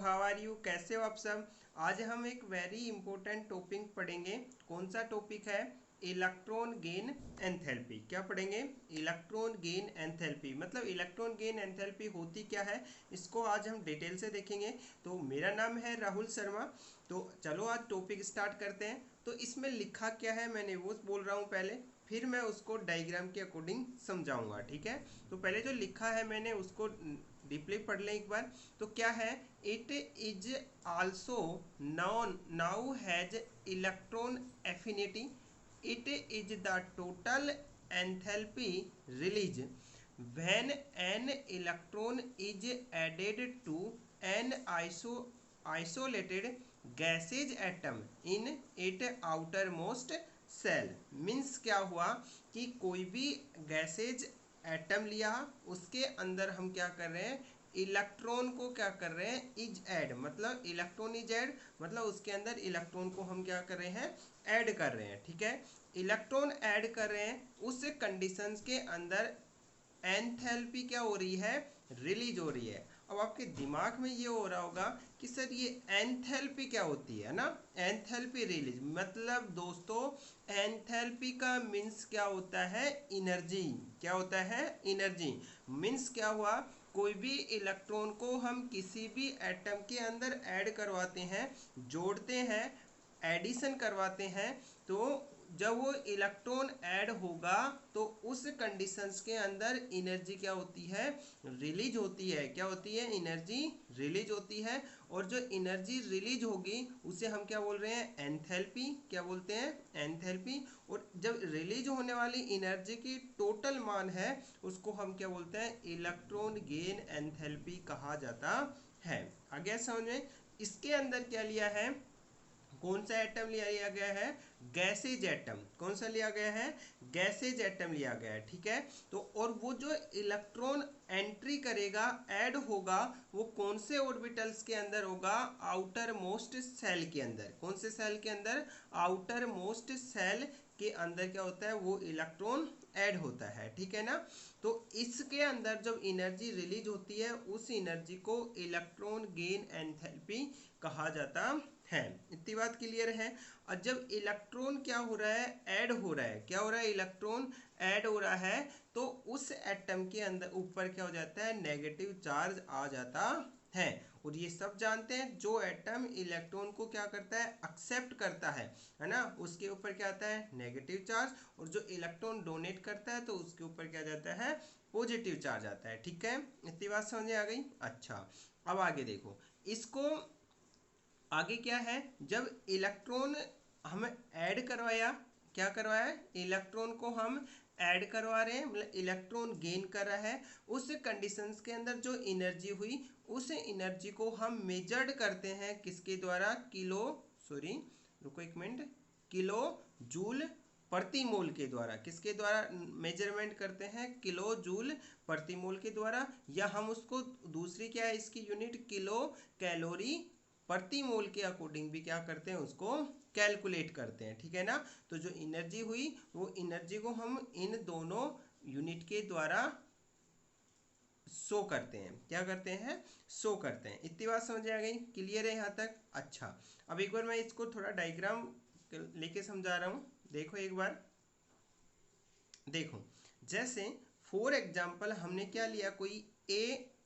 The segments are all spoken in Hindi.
हाउ आर यू, कैसे हो आप सब। आज हम एक वेरी इंपॉर्टेंट टॉपिक पढ़ेंगे। कौन सा टॉपिक है? Electron gain enthalpy. क्या पढ़ेंगे? Electron gain enthalpy. मतलब इलेक्ट्रॉन गेन एंथैल्पी होती क्या है, इसको आज हम डिटेल से देखेंगे। तो मेरा नाम है राहुल शर्मा। तो चलो आज टॉपिक स्टार्ट करते हैं। तो इसमें लिखा क्या है मैंने वो बोल रहा हूँ पहले, फिर मैं उसको डायग्राम के अकॉर्डिंग समझाऊंगा, ठीक है। तो पहले जो लिखा है मैंने उसको डीपली पढ़ लें एक बार। तो क्या है? It is also known now has electron affinity. It is the total enthalpy release when an electron is added to an isolated gaseous atom in its outermost cell। Means क्या हुआ कि कोई भी गैसेज एटम लिया, उसके अंदर हम क्या कर रहे हैं, इलेक्ट्रॉन को क्या कर रहे हैं, इज ऐड, मतलब इलेक्ट्रॉन इज ऐड, मतलब उसके अंदर इलेक्ट्रॉन को हम क्या कर रहे हैं, ऐड कर रहे हैं, ठीक है। इलेक्ट्रॉन ऐड कर रहे हैं, उस कंडीशंस के अंदर एंथैल्पी क्या हो रही है, रिलीज हो रही है। अब आपके दिमाग में ये हो रहा होगा कि सर ये एंथैल्पी क्या होती है ना, एंथैल्पी रिलीज मतलब दोस्तों एंथैल्पी का मीन्स क्या होता है, एनर्जी। क्या होता है? एनर्जी। मीन्स क्या हुआ, कोई भी इलेक्ट्रॉन को हम किसी भी एटम के अंदर ऐड करवाते हैं, जोड़ते हैं, एडिशन करवाते हैं, तो जब वो इलेक्ट्रॉन ऐड होगा तो उस कंडीशंस के अंदर एनर्जी क्या होती है, रिलीज होती है। क्या होती है? एनर्जी रिलीज होती है। और जो एनर्जी रिलीज होगी उसे हम क्या बोल रहे हैं, एंथैल्पी। क्या बोलते हैं? एंथैल्पी। और जब रिलीज होने वाली एनर्जी की टोटल मान है उसको हम क्या बोलते हैं, इलेक्ट्रॉन गेन एंथैल्पी कहा जाता है। आगे समझ में? इसके अंदर क्या लिया है, कौन सा एटम लिया गया है, गैसेज एटम। कौन सा लिया गया है? गैसेज एटम लिया गया है, ठीक है। तो और वो जो इलेक्ट्रॉन एंट्री करेगा, ऐड होगा, वो कौन से ऑर्बिटल्स के अंदर होगा, आउटर मोस्ट सेल के अंदर। कौन से सेल के अंदर? आउटर मोस्ट सेल के अंदर क्या होता है, वो इलेक्ट्रॉन ऐड होता है, ठीक है ना। तो इसके अंदर जब एनर्जी रिलीज होती है उस एनर्जी को इलेक्ट्रॉन गेन एंथैल्पी कहा जाता है। इतनी बात क्लियर है। और जब इलेक्ट्रॉन क्या हो रहा है, ऐड हो रहा है, क्या हो रहा है, इलेक्ट्रॉन ऐड हो रहा है, तो उस एटम के अंदर ऊपर क्या हो जाता है, नेगेटिव चार्ज आ जाता है। और ये सब जानते हैं जो एटम इलेक्ट्रॉन को क्या करता है, एक्सेप्ट करता है ना, उसके ऊपर क्या आता है, नेगेटिव चार्ज। और जो इलेक्ट्रॉन डोनेट करता है तो उसके ऊपर क्या जाता है, पॉजिटिव चार्ज आता है, ठीक है। इतनी बात समझ आ गई। अच्छा, अब आगे देखो इसको। आगे क्या है, जब इलेक्ट्रॉन हम ऐड करवाया, क्या करवाया, इलेक्ट्रॉन को हम ऐड करवा रहे हैं, मतलब इलेक्ट्रॉन गेन कर रहा है, उस कंडीशंस के अंदर जो एनर्जी हुई उस एनर्जी को हम मेजर्ड करते हैं किसके द्वारा, किलो, सॉरी रुको एक मिनट, किलो जूल प्रति मोल के द्वारा। किसके द्वारा मेजरमेंट करते हैं, किलो जूल प्रति मोल के द्वारा। या हम उसको दूसरी क्या है इसकी यूनिट, किलो कैलोरी प्रति मोल के अकॉर्डिंग भी क्या करते हैं, उसको कैलकुलेट करते हैं, ठीक है ना। तो जो एनर्जी हुई वो एनर्जी को हम इन दोनों यूनिट के द्वारा शो करते हैं। क्या करते हैं, शो करते हैं। इतनी बात समझ आ गई, क्लियर है यहाँ तक। अच्छा, अब एक बार मैं इसको थोड़ा डायग्राम लेके समझा रहा हूँ, देखो एक बार। देखो जैसे फॉर एग्जाम्पल हमने क्या लिया, कोई ए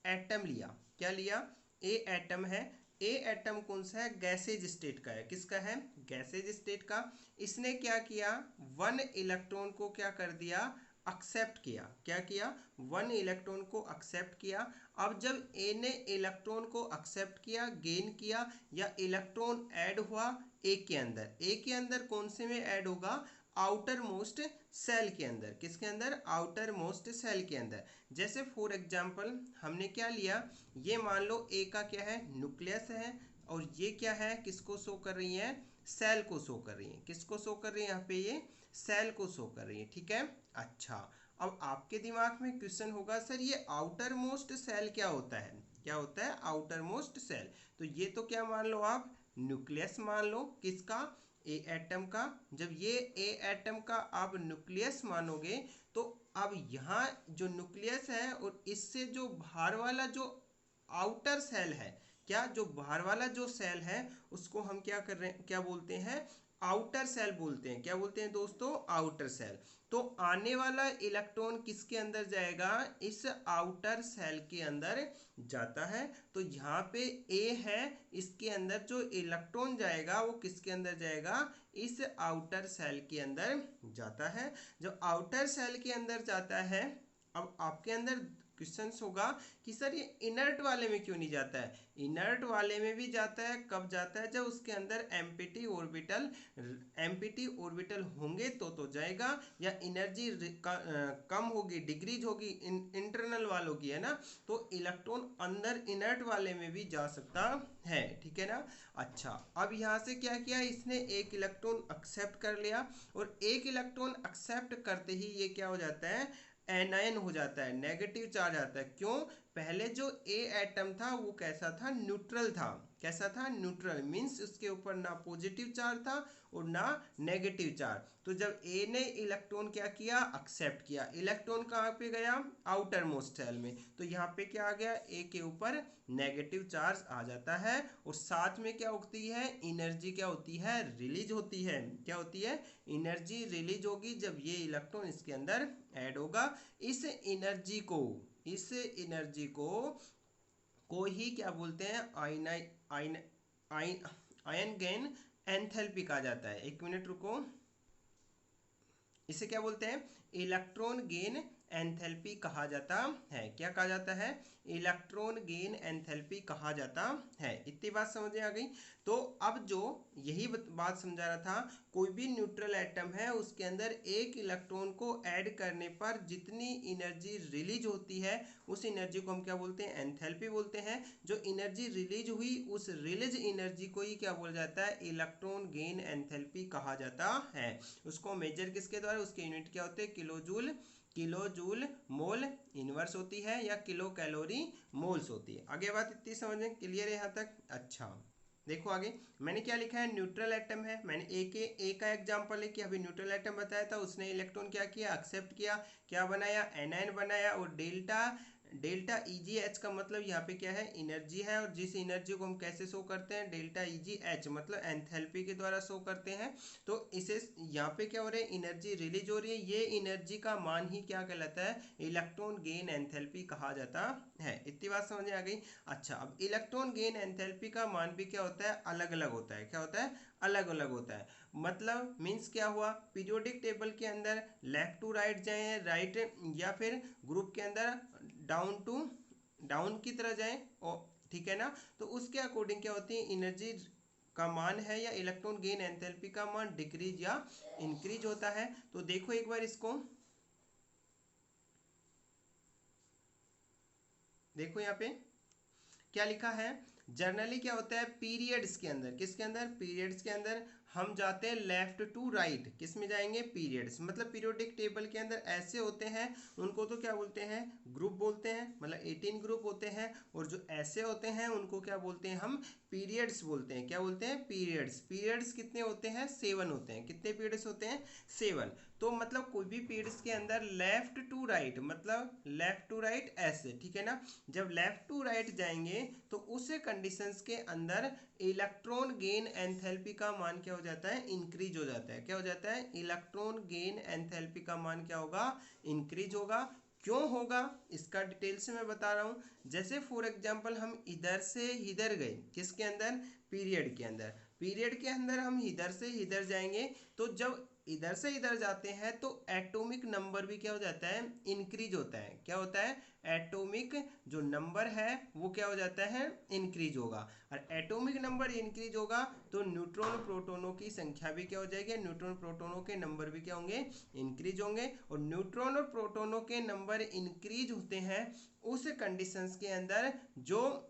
एटम लिया। क्या लिया? ए एटम है। ए एटम कौन सा है, गैसेज स्टेट का है। किसका है, गैसेज स्टेट का। इसने क्या किया, वन इलेक्ट्रॉन को क्या कर दिया, एक्सेप्ट किया। क्या किया, वन इलेक्ट्रॉन को एक्सेप्ट किया। अब जब ए ने इलेक्ट्रॉन को एक्सेप्ट किया, गेन किया, या इलेक्ट्रॉन ऐड हुआ ए के अंदर, ए के अंदर कौन से में ऐड होगा, आउटर मोस्ट सेल के अंदर। किसके अंदर, आउटर मोस्ट सेल के अंदर। जैसे फॉर एग्जांपल हमने क्या लिया, ये मान लो ए का क्या है, न्यूक्लियस है, और ये क्या है, किसको शो कर रही है, सेल को शो कर रही है। किसको शो कर रही है, यहाँ पे ये सेल को शो कर रही है, ठीक है। अच्छा, अब आपके दिमाग में क्वेश्चन होगा, सर ये आउटर मोस्ट सेल क्या होता है, क्या होता है आउटर मोस्ट सेल। तो ये तो क्या मान लो आप, न्यूक्लियस मान लो, किसका, ए एटम का। जब ये ए एटम का आप न्यूक्लियस मानोगे तो अब यहाँ जो न्यूक्लियस है और इससे जो बाहर वाला जो आउटर सेल है, क्या, जो बाहर वाला जो सेल है उसको हम क्या कर रहे हैं, क्या बोलते हैं, आउटर सेल बोलते हैं। क्या बोलते हैं दोस्तों, आउटर सेल। तो आने वाला इलेक्ट्रॉन किसके अंदर जाएगा, इस आउटर सेल के अंदर जाता है। तो यहाँ पे ए है, इसके अंदर जो इलेक्ट्रॉन जाएगा वो किसके अंदर जाएगा, इस आउटर सेल के अंदर जाता है। जो आउटर सेल के अंदर जाता है, अब आपके अंदर क्वेश्चंस होगा कि सर ये इनर्ट वाले में क्यों नहीं जाता है। इनर्ट वाले में भी जाता है, कब जाता है, जब उसके अंदर एम्पिटी ऑर्बिटल होंगे तो जाएगा, या एनर्जी कम होगी, डिक्रीज होगी इंटरनल वालों की, है ना। तो इलेक्ट्रॉन अंदर इनर्ट वाले में भी जा सकता है, ठीक है ना। अच्छा, अब यहाँ से क्या किया, इसने एक इलेक्ट्रॉन एक्सेप्ट कर लिया, और एक इलेक्ट्रॉन एक्सेप्ट करते ही ये क्या हो जाता है, एनायन हो जाता है, नेगेटिव चार्ज आता है। क्यों, पहले जो ए एटम था वो कैसा था, न्यूट्रल था। कैसा था, न्यूट्रल, मींस उसके ऊपर ना पॉजिटिव चार्ज था और ना नेगेटिव चार्ज। तो जब ए ने इलेक्ट्रॉन क्या किया, एक्सेप्ट किया, इलेक्ट्रॉन कहाँ पे गया, आउटर मोस्ट सेल में। तो यहाँ पे क्या आ गया, ए के ऊपर नेगेटिव चार्ज आ जाता है, और साथ में क्या होती है, एनर्जी क्या होती है, रिलीज होती है। क्या होती है, एनर्जी रिलीज होगी जब ये इलेक्ट्रॉन इसके अंदर ऐड होगा। इस एनर्जी को ही क्या बोलते हैं, आयन गेन एंथैल्पी कहा जाता है। एक मिनट रुको, इसे क्या बोलते हैं, इलेक्ट्रॉन गेन एंथैल्पी कहा जाता है। क्या कहा जाता है, इलेक्ट्रॉन गेन एंथैल्पी कहा जाता है। इतनी बात समझ में आ गई। तो अब जो यही बात समझा रहा था, कोई भी न्यूट्रल एटम है उसके अंदर एक इलेक्ट्रॉन को ऐड करने पर जितनी एनर्जी रिलीज होती है, उस एनर्जी को हम क्या बोलते हैं, एंथैल्पी बोलते हैं। जो एनर्जी रिलीज हुई, उस रिलीज एनर्जी को ही क्या बोला जाता है, इलेक्ट्रॉन गेन एंथैल्पी कहा जाता है। उसको मेजर किसके द्वारा, उसके यूनिट क्या होते हैं, किलो जूल मोल इनवर्स होती है, या किलो कैलोरी मोल्स होती है। आगे बात इतनी समझें, क्लियर है यहाँ तक। अच्छा देखो आगे मैंने क्या लिखा है, न्यूट्रल एटम है। मैंने ए का एग्जांपल है कि अभी न्यूट्रल एटम बताया था, उसने इलेक्ट्रॉन क्या किया, एक्सेप्ट किया, क्या बनाया, एनायन बनाया। और डेल्टा EgH का मतलब यहाँ पे क्या है, एनर्जी है, और जिस एनर्जी को हम कैसे शो करते हैं, डेल्टा EgH मतलब एंथैल्पी के द्वारा शो करते हैं। तो इसे यहाँ पे क्या हो रहा है, एनर्जी रिलीज हो रही है, ये एनर्जी का मान ही क्या कहलाता है, इलेक्ट्रॉन गेन एंथैल्पी कहा जाता है। इतनी बात समझ में आ गई। अच्छा, अब इलेक्ट्रॉन गेन एंथैल्पी का मान भी क्या होता है, अलग अलग होता है। क्या होता है, अलग अलग होता है। मतलब मीन्स क्या हुआ, पीरियोडिक टेबल के अंदर लेफ्ट टू राइट जाए, राइट, या फिर ग्रुप के अंदर डाउन की तरह जाए, और ठीक है ना। तो उसके अकॉर्डिंग क्या होती है, एनर्जी का मान है या इलेक्ट्रॉन गेन एंथैल्पी का मान डिक्रीज या इंक्रीज होता है। तो देखो एक बार इसको, देखो यहाँ पे क्या लिखा है, जर्नली क्या होता है, पीरियड्स के अंदर, किसके अंदर, पीरियड्स के अंदर हम जाते हैं लेफ्ट टू राइट, किस में जाएंगे, पीरियड्स। मतलब पीरियोडिक टेबल के अंदर ऐसे होते हैं, उनको तो क्या बोलते हैं, ग्रुप बोलते हैं, मतलब 18 ग्रुप होते हैं। और जो ऐसे होते हैं उनको क्या बोलते हैं, हम पीरियड्स बोलते हैं। क्या बोलते हैं, पीरियड्स। पीरियड्स कितने होते हैं, 7 होते हैं। कितने पीरियड्स होते हैं, 7। तो मतलब कोई भी पीरियड्स के अंदर लेफ्ट टू राइट, मतलब लेफ्ट टू राइट ऐसे, ठीक है ना। जब लेफ्ट टू राइट जाएंगे तो उस कंडीशंस के अंदर इलेक्ट्रॉन गेन एंथैल्पी का मान क्या हो जाता है, इंक्रीज हो जाता है। क्या हो जाता है, इलेक्ट्रॉन गेन एंथैल्पी का मान क्या होगा, इंक्रीज होगा। क्यों होगा, इसका डिटेल से मैं बता रहा हूं। जैसे फॉर एग्जांपल हम इधर से इधर गए, किसके अंदर, पीरियड के अंदर। पीरियड के अंदर हम इधर से इधर जाएंगे, तो जब इधर से इधर जाते हैं तो एटॉमिक नंबर भी क्या हो जाता है, इंक्रीज होता है। क्या होता है, एटॉमिक जो नंबर है वो क्या हो जाता है, इंक्रीज होगा। और एटॉमिक नंबर इंक्रीज होगा तो न्यूट्रॉन प्रोटॉनों की संख्या भी क्या हो जाएगी, न्यूट्रॉन प्रोटॉनों के नंबर भी क्या होंगे, इंक्रीज होंगे। और न्यूट्रॉन और प्रोटॉनों के नंबर इंक्रीज होते हैं उस कंडीशंस के अंदर जो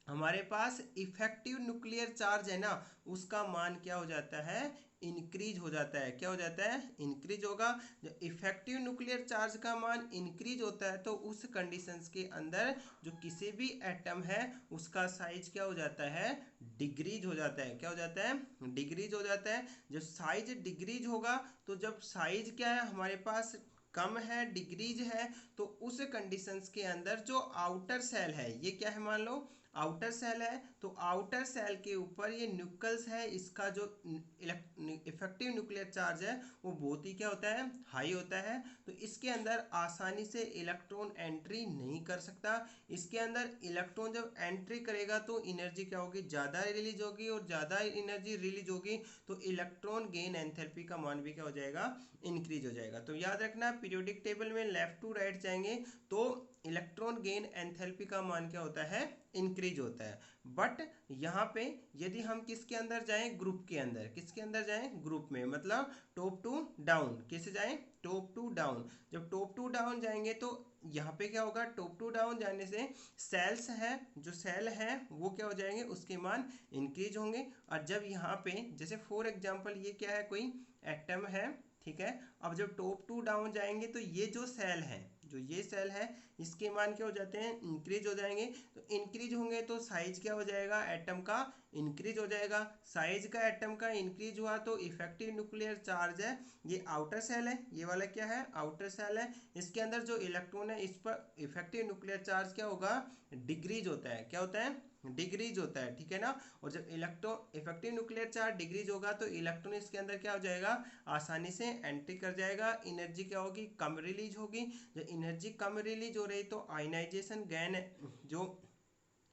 हमारे पास इफेक्टिव न्यूक्लियर चार्ज है ना, उसका मान क्या हो जाता है, इंक्रीज हो जाता है। क्या हो जाता है, इंक्रीज होगा। जो इफेक्टिव न्यूक्लियर चार्ज का मान इंक्रीज होता है तो उस कंडीशंस के अंदर जो किसी भी एटम है उसका साइज क्या हो जाता है, डिक्रीज हो जाता है। क्या हो जाता है, डिक्रीज हो जाता है। जब साइज डिक्रीज होगा, तो जब साइज क्या है हमारे पास कम है, डिक्रीज है, तो उस कंडीशंस के अंदर जो आउटर सेल है, ये क्या है, मान लो आउटर सेल है, तो आउटर सेल के ऊपर ये न्यूक्लियस है, इसका जो इफेक्टिव न्यूक्लियर चार्ज है वो बहुत ही क्या होता है, हाई होता है। तो इसके अंदर आसानी से इलेक्ट्रॉन एंट्री नहीं कर सकता। इसके अंदर इलेक्ट्रॉन जब एंट्री करेगा तो एनर्जी क्या होगी, ज़्यादा रिलीज होगी, और ज़्यादा एनर्जी रिलीज होगी तो इलेक्ट्रॉन गेन एंथैल्पी का मान भी क्या हो जाएगा, इंक्रीज हो जाएगा। तो याद रखना पीरियोडिक टेबल में लेफ्ट टू राइट जाएंगे तो इलेक्ट्रॉन गेन एंथैल्पी का मान क्या होता है, इंक्रीज होता है। बट यहाँ पे यदि हम किसके अंदर जाएं, ग्रुप के अंदर, किसके अंदर जाएं, ग्रुप में, मतलब टॉप टू डाउन, कैसे जाएं, टॉप टू डाउन। जब टॉप टू डाउन जाएंगे तो यहाँ पे क्या होगा, टॉप टू डाउन जाने से सेल्स हैं, जो सेल हैं वो क्या हो जाएंगे, उसके मान इंक्रीज होंगे। और जब यहाँ पे जैसे फॉर एग्जांपल ये क्या है, कोई एटम है, ठीक है। अब जब टॉप टू डाउन जाएंगे तो ये जो सेल है, जो ये सेल है, इसके मान क्या हो जाते हैं, इंक्रीज हो जाएंगे। तो इंक्रीज होंगे तो साइज क्या हो जाएगा, एटम का इंक्रीज हो जाएगा। साइज का एटम का इंक्रीज हुआ तो इफेक्टिव न्यूक्लियर चार्ज है, ये आउटर सेल है, ये वाला क्या है, आउटर सेल है, इसके अंदर जो इलेक्ट्रॉन है इस पर इफेक्टिव न्यूक्लियर चार्ज क्या होगा, डिक्रीज होता है, क्या होता है, डिक्रीज होता है, ठीक है ना। और जब electron effective nuclear charge decrease होगा तो इलेक्ट्रॉन इसके अंदर क्या हो जाएगा, आसानी से एंट्री कर जाएगा, एनर्जी क्या होगी, कम रिलीज होगी। जब एनर्जी कम रिलीज हो रही तो आयनाइजेशन गैन, जो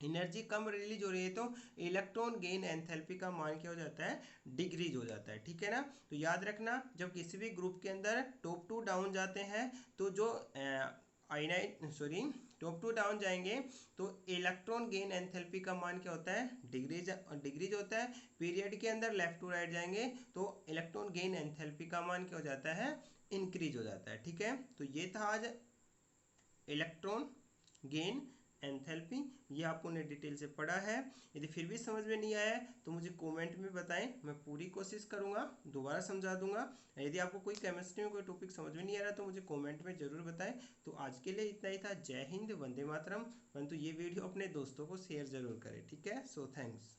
एनर्जी कम रिलीज हो रही है तो इलेक्ट्रॉन गेन एंथैल्पी का मान क्या हो जाता है, डिक्रीज हो जाता है, ठीक है ना। तो याद रखना जब किसी भी ग्रुप के अंदर टॉप टू डाउन जाते हैं तो जो टॉप टू डाउन जाएंगे तो इलेक्ट्रॉन गेन एंथैल्पी का मान क्या होता है, डिक्रीज होता है। पीरियड के अंदर लेफ्ट टू राइट जाएंगे तो इलेक्ट्रॉन गेन एंथैल्पी का मान क्या हो जाता है, इंक्रीज हो जाता है, ठीक है। तो ये था आज इलेक्ट्रॉन गेन एंथैल्पी, ये आपको ने डिटेल से पढ़ा है। यदि फिर भी समझ में नहीं आया है तो मुझे कमेंट में बताएं, मैं पूरी कोशिश करूंगा दोबारा समझा दूंगा। यदि आपको कोई केमिस्ट्री में कोई टॉपिक समझ में नहीं आ रहा तो मुझे कमेंट में जरूर बताएं। तो आज के लिए इतना ही था। जय हिंद, वंदे मातरम। परंतु ये वीडियो अपने दोस्तों को शेयर जरूर करें, ठीक है। So thanks.